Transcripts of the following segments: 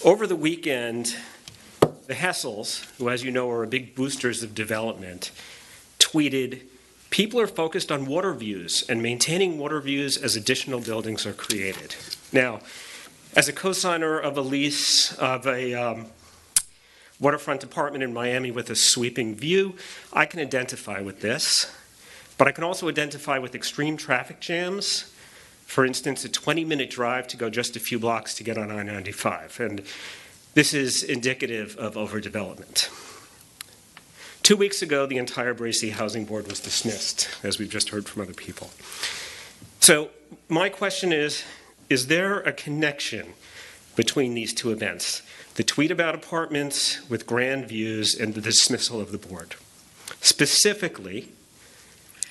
Over the weekend, the Hessels, who as you know are big boosters of development, tweeted, "People are focused on water views and maintaining water views as additional buildings are created." Now, as a co-signer of a lease of a waterfront apartment in Miami with a sweeping view, I can identify with this, but I can also identify with extreme traffic jams. For instance, a 20-minute drive to go just a few blocks to get on I-95, and this is indicative of overdevelopment. 2 weeks ago, the entire Bracey Housing Board was dismissed, as we've just heard from other people. So my question is there a connection between these two events? The tweet about apartments with grand views and the dismissal of the board. Specifically,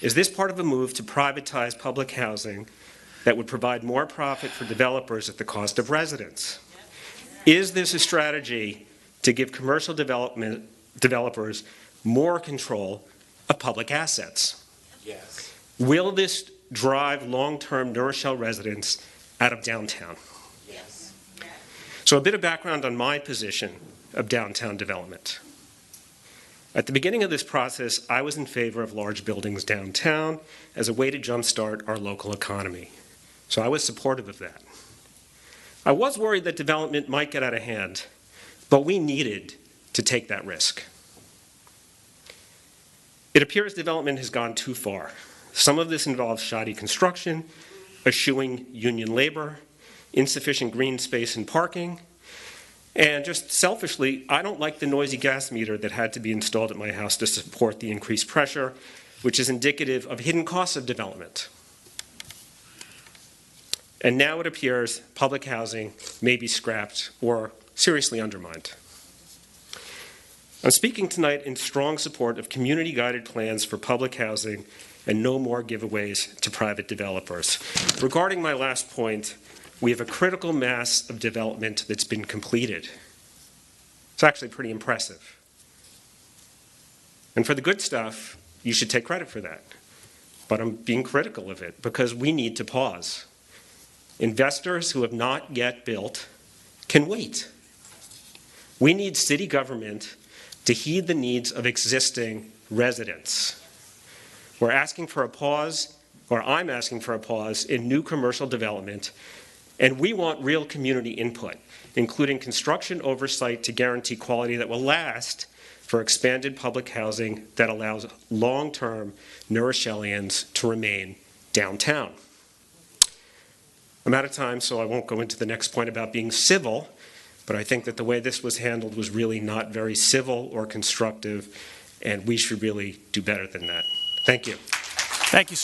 is this part of a move to privatize public housing that would provide more profit for developers at the cost of residents? Is this a strategy to give commercial developers more control of public assets? Yes. Will this drive long-term New Rochelle residents out of downtown? Yes. So a bit of background on my position of downtown development. At the beginning of this process, I was in favor of large buildings downtown as a way to jumpstart our local economy. So I was supportive of that. I was worried that development might get out of hand, but we needed to take that risk. It appears development has gone too far. Some of this involves shoddy construction, eschewing union labor, insufficient green space and parking, and just selfishly, I don't like the noisy gas meter that had to be installed at my house to support the increased pressure, which is indicative of hidden costs of development. And now it appears public housing may be scrapped or seriously undermined. I'm speaking tonight in strong support of community-guided plans for public housing and no more giveaways to private developers. Regarding my last point, we have a critical mass of development that's been completed. It's actually pretty impressive. And for the good stuff, you should take credit for that. But I'm being critical of it because we need to pause. Investors who have not yet built can wait. We need city government to heed the needs of existing residents. We're asking for a pause, or I'm asking for a pause, in new commercial development, and we want real community input, including construction oversight to guarantee quality that will last for expanded public housing that allows long-term New Rochellians to remain downtown. I'm out of time, so I won't go into the next point about being civil, but I think that the way this was handled was really not very civil or constructive, and we should really do better than that. Thank you. Thank you, sir.